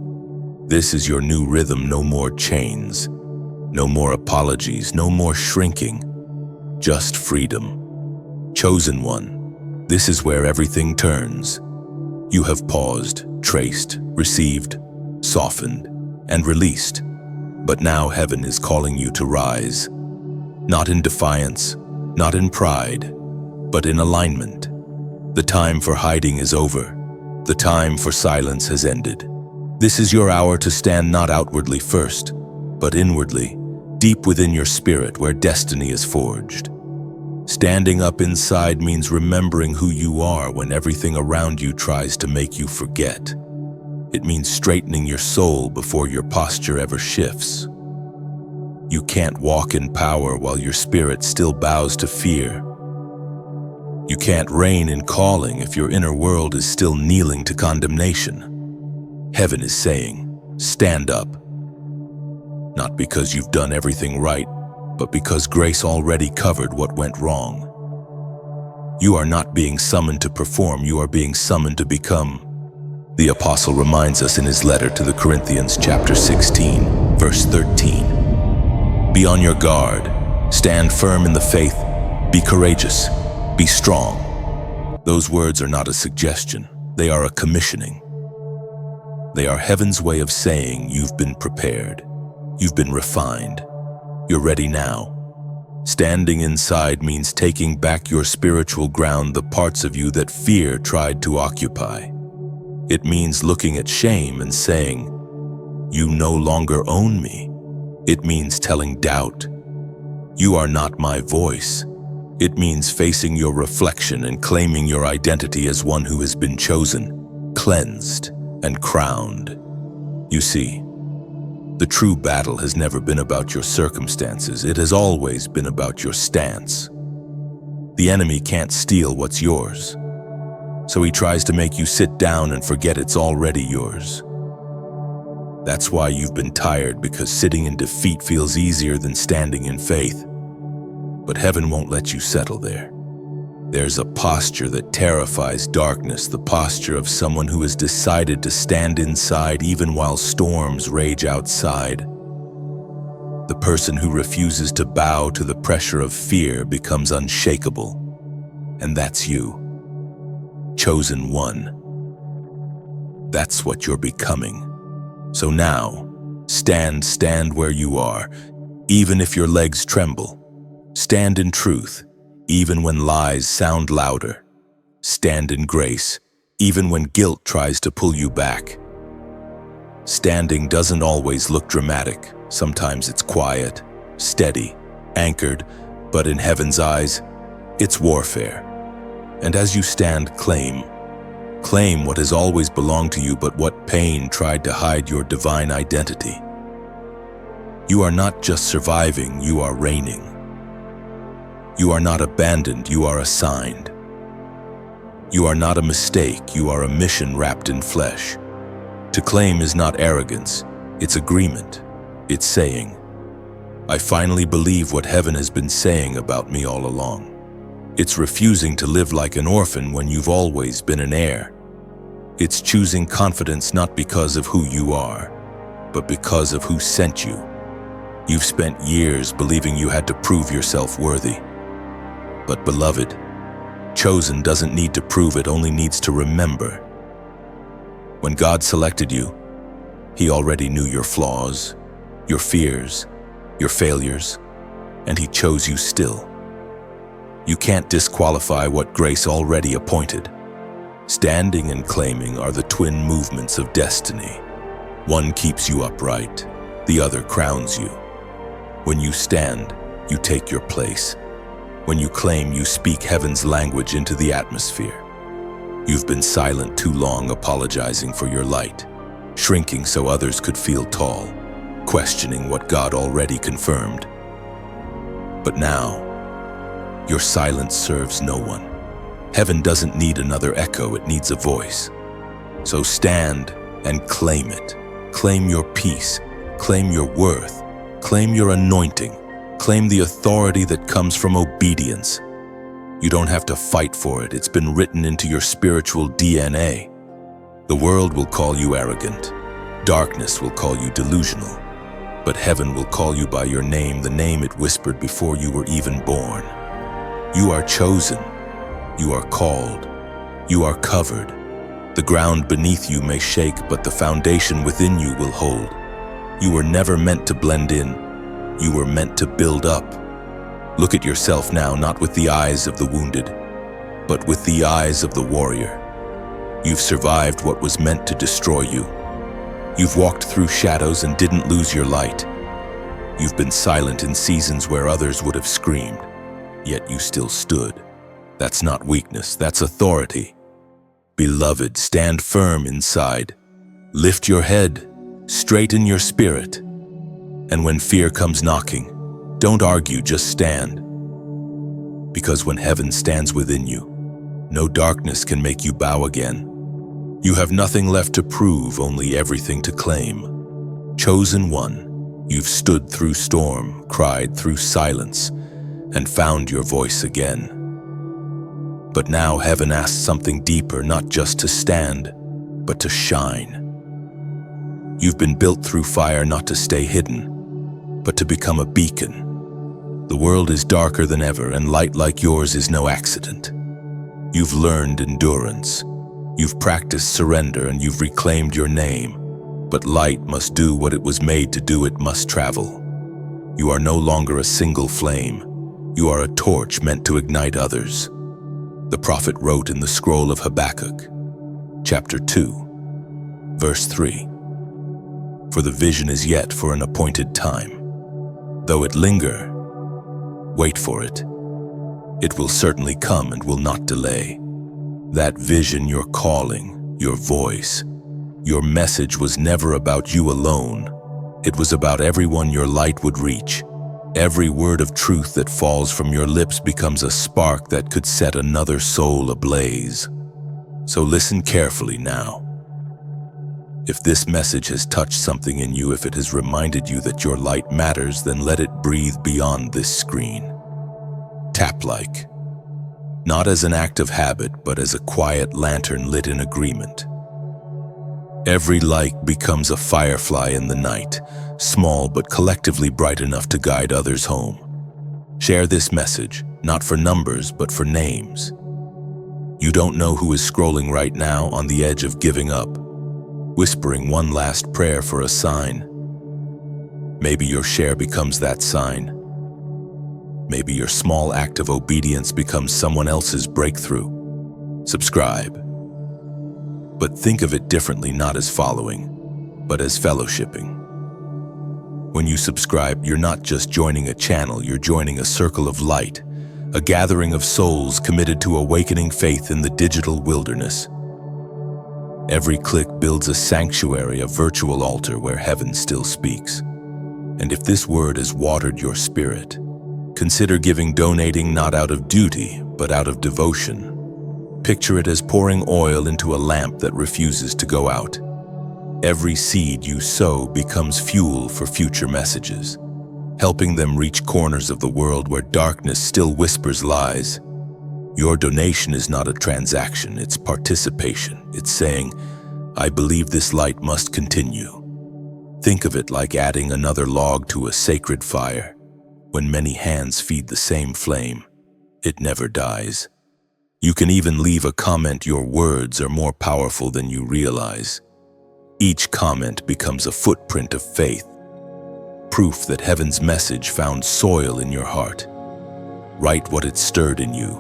This is your new rhythm, no more chains, no more apologies, no more shrinking, just freedom. Chosen one, this is where everything turns. You have paused, traced, received, softened, and released. But now heaven is calling you to rise. Not in defiance, not in pride, but in alignment. The time for hiding is over. The time for silence has ended. This is your hour to stand not outwardly first, but inwardly, deep within your spirit where destiny is forged. Standing up inside means remembering who you are when everything around you tries to make you forget. It means straightening your soul before your posture ever shifts. You can't walk in power while your spirit still bows to fear. You can't reign in calling if your inner world is still kneeling to condemnation. Heaven is saying, stand up. Not because you've done everything right, but because grace already covered what went wrong. You are not being summoned to perform, you are being summoned to become. The apostle reminds us in his letter to the Corinthians chapter 16, verse 13. Be on your guard, stand firm in the faith, be courageous, be strong. Those words are not a suggestion, they are a commissioning. They are heaven's way of saying you've been prepared, you've been refined, you're ready now. Standing inside means taking back your spiritual ground, the parts of you that fear tried to occupy. It means looking at shame and saying, you no longer own me. It means telling doubt, you are not my voice. It means facing your reflection and claiming your identity as one who has been chosen, cleansed, and crowned. You see, the true battle has never been about your circumstances. It has always been about your stance. The enemy can't steal what's yours, so he tries to make you sit down and forget it's already yours. That's why you've been tired, because sitting in defeat feels easier than standing in faith. But heaven won't let you settle there. There's a posture that terrifies darkness, the posture of someone who has decided to stand inside even while storms rage outside. The person who refuses to bow to the pressure of fear becomes unshakable. And that's you. Chosen one. That's what you're becoming. So now, stand where you are, even if your legs tremble. Stand in truth, even when lies sound louder. Stand in grace, even when guilt tries to pull you back. Standing doesn't always look dramatic. Sometimes it's quiet, steady, anchored, but in heaven's eyes, it's warfare. And as you stand, claim what has always belonged to you, but what pain tried to hide your divine identity. You are not just surviving, you are reigning. You are not abandoned, you are assigned. You are not a mistake, you are a mission wrapped in flesh. To claim is not arrogance, it's agreement. It's saying, I finally believe what heaven has been saying about me all along. It's refusing to live like an orphan when you've always been an heir. It's choosing confidence not because of who you are, but because of who sent you. You've spent years believing you had to prove yourself worthy. But beloved, chosen doesn't need to prove it, only needs to remember. When God selected you, He already knew your flaws, your fears, your failures, and He chose you still. You can't disqualify what grace already appointed. Standing and claiming are the twin movements of destiny. One keeps you upright, the other crowns you. When you stand, you take your place. When you claim, you speak heaven's language into the atmosphere. You've been silent too long, apologizing for your light, shrinking so others could feel tall, questioning what God already confirmed. But now, your silence serves no one. Heaven doesn't need another echo, it needs a voice. So stand and claim it. Claim your peace, claim your worth, claim your anointing, claim the authority that comes from obedience. You don't have to fight for it, it's been written into your spiritual DNA. The world will call you arrogant, darkness will call you delusional, but heaven will call you by your name, the name it whispered before you were even born. You are chosen, you are called, you are covered. The ground beneath you may shake, but the foundation within you will hold. You were never meant to blend in, you were meant to build up. Look at yourself now, not with the eyes of the wounded, but with the eyes of the warrior. You've survived what was meant to destroy you. You've walked through shadows and didn't lose your light. You've been silent in seasons where others would have screamed, yet you still stood. That's not weakness, that's authority. Beloved, stand firm inside. Lift your head, straighten your spirit. And when fear comes knocking, don't argue, just stand. Because when heaven stands within you, no darkness can make you bow again. You have nothing left to prove, only everything to claim. Chosen one, You've stood through storm, cried through silence, and found your voice again. But now heaven asks something deeper, not just to stand, but to shine. You've been built through fire not to stay hidden, but to become a beacon. The world is darker than ever, and light like yours is no accident. You've learned endurance. You've practiced surrender, and you've reclaimed your name. But light must do what it was made to do. It must travel. You are no longer a single flame. You are a torch meant to ignite others. The prophet wrote in the scroll of Habakkuk, chapter 2, verse 3, "For the vision is yet for an appointed time. Though it linger, wait for it. It will certainly come and will not delay." That vision, your calling, your voice, your message was never about you alone. It was about everyone your light would reach. Every word of truth that falls from your lips becomes a spark that could set another soul ablaze. So listen carefully now. If this message has touched something in you, if it has reminded you that your light matters, then let it breathe beyond this screen. Tap like. Not as an act of habit, but as a quiet lantern lit in agreement. Every like becomes a firefly in the night, small but collectively bright enough to guide others home. Share this message, not for numbers, but for names. You don't know who is scrolling right now on the edge of giving up, whispering one last prayer for a sign. Maybe your share becomes that sign. Maybe your small act of obedience becomes someone else's breakthrough. Subscribe. But think of it differently, not as following, but as fellowshipping. When you subscribe, you're not just joining a channel, you're joining a circle of light, a gathering of souls committed to awakening faith in the digital wilderness. Every click builds a sanctuary, a virtual altar where heaven still speaks. And if this word has watered your spirit, consider giving, donating not out of duty, but out of devotion. Picture it as pouring oil into a lamp that refuses to go out. Every seed you sow becomes fuel for future messages, helping them reach corners of the world where darkness still whispers lies. Your donation is not a transaction, it's participation. It's saying, "I believe this light must continue." Think of it like adding another log to a sacred fire. When many hands feed the same flame, it never dies. You can even leave a comment. Your words are more powerful than you realize. Each comment becomes a footprint of faith, proof that heaven's message found soil in your heart. Write what it stirred in you.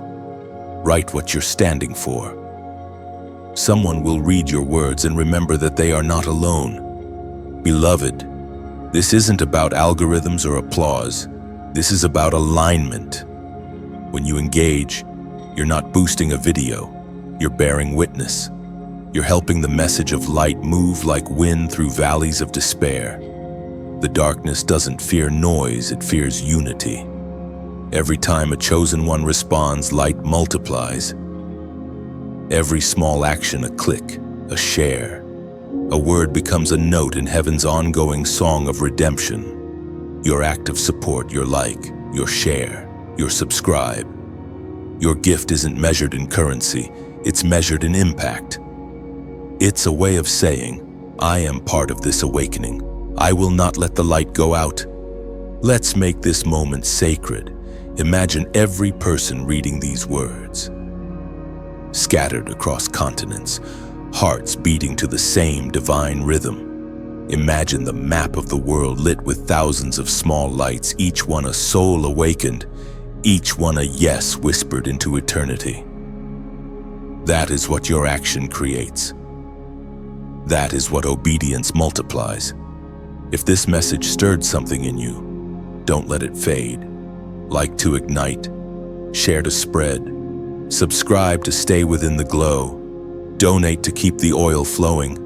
Write what you're standing for. Someone will read your words and remember that they are not alone. Beloved, this isn't about algorithms or applause. This is about alignment. When you engage, you're not boosting a video, you're bearing witness. You're helping the message of light move like wind through valleys of despair. The darkness doesn't fear noise, it fears unity. Every time a chosen one responds, light multiplies. Every small action, a click, a share, a word becomes a note in heaven's ongoing song of redemption. Your act of support, your like, your share, your subscribe. Your gift isn't measured in currency, it's measured in impact. It's a way of saying, I am part of this awakening. I will not let the light go out. Let's make this moment sacred. Imagine every person reading these words, scattered across continents, hearts beating to the same divine rhythm. Imagine the map of the world lit with thousands of small lights, each one a soul awakened, each one a yes whispered into eternity. That is what your action creates. That is what obedience multiplies. If this message stirred something in you, don't let it fade. Like to ignite, share to spread, subscribe to stay within the glow, donate to keep the oil flowing,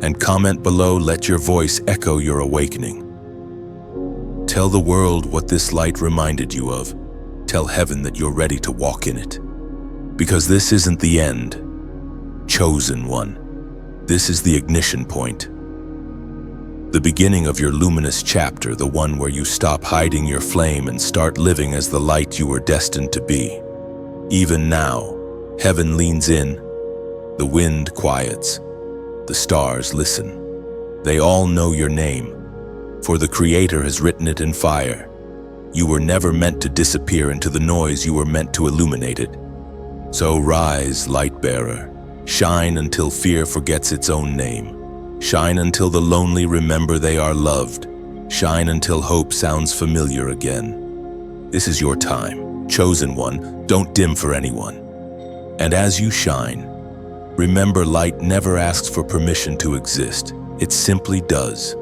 and comment below. Let your voice echo your awakening. Tell the world what this light reminded you of. Tell heaven that you're ready to walk in it. Because this isn't the end, chosen one. This is the ignition point. The beginning of your luminous chapter, the one where you stop hiding your flame and start living as the light you were destined to be. Even now, heaven leans in, the wind quiets, the stars listen. They all know your name, for the Creator has written it in fire. You were never meant to disappear into the noise, you were meant to illuminate it. So rise, light bearer, shine until fear forgets its own name. Shine until the lonely remember they are loved. Shine until hope sounds familiar again. This is your time, chosen one, don't dim for anyone. And as you shine, remember light never asks for permission to exist, it simply does.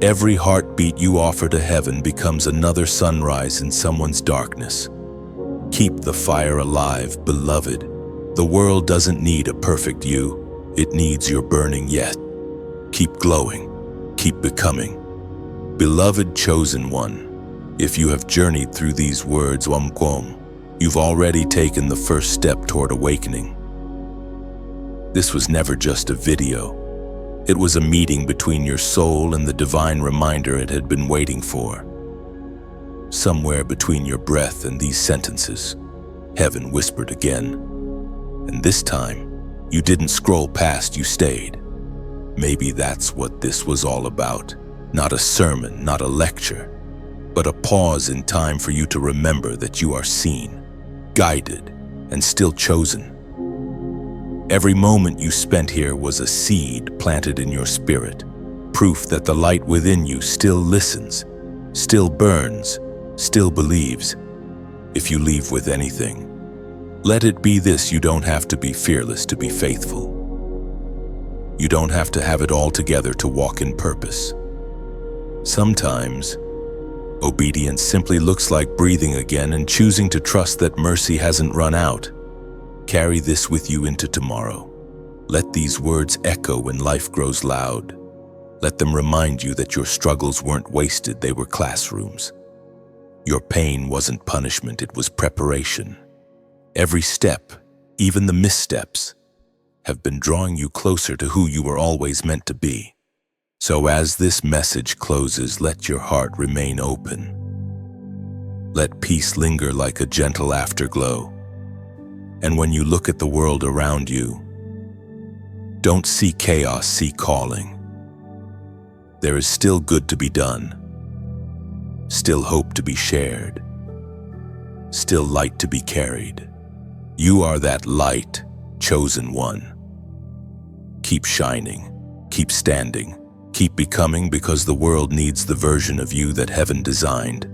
Every heartbeat you offer to heaven becomes another sunrise in someone's darkness. Keep the fire alive, beloved. The world doesn't need a perfect you, it needs your burning yet. Keep glowing, keep becoming. Beloved chosen one, if you have journeyed through these words, you've already taken the first step toward awakening. This was never just a video. It was a meeting between your soul and the divine reminder it had been waiting for. Somewhere between your breath and these sentences, heaven whispered again. And this time, you didn't scroll past, you stayed. Maybe that's what this was all about. Not a sermon, not a lecture, but a pause in time for you to remember that you are seen, guided, and still chosen. Every moment you spent here was a seed planted in your spirit, proof that the light within you still listens, still burns, still believes. If you leave with anything, let it be this: you don't have to be fearless to be faithful. You don't have to have it all together to walk in purpose. Sometimes, obedience simply looks like breathing again and choosing to trust that mercy hasn't run out. Carry this with you into tomorrow. Let these words echo when life grows loud. Let them remind you that your struggles weren't wasted, they were classrooms. Your pain wasn't punishment, it was preparation. Every step, even the missteps, have been drawing you closer to who you were always meant to be. So as this message closes, let your heart remain open. Let peace linger like a gentle afterglow. And when you look at the world around you, don't see chaos, see calling. There is still good to be done, still hope to be shared, still light to be carried. You are that light, chosen one. Keep shining, keep standing, keep becoming, because the world needs the version of you that heaven designed.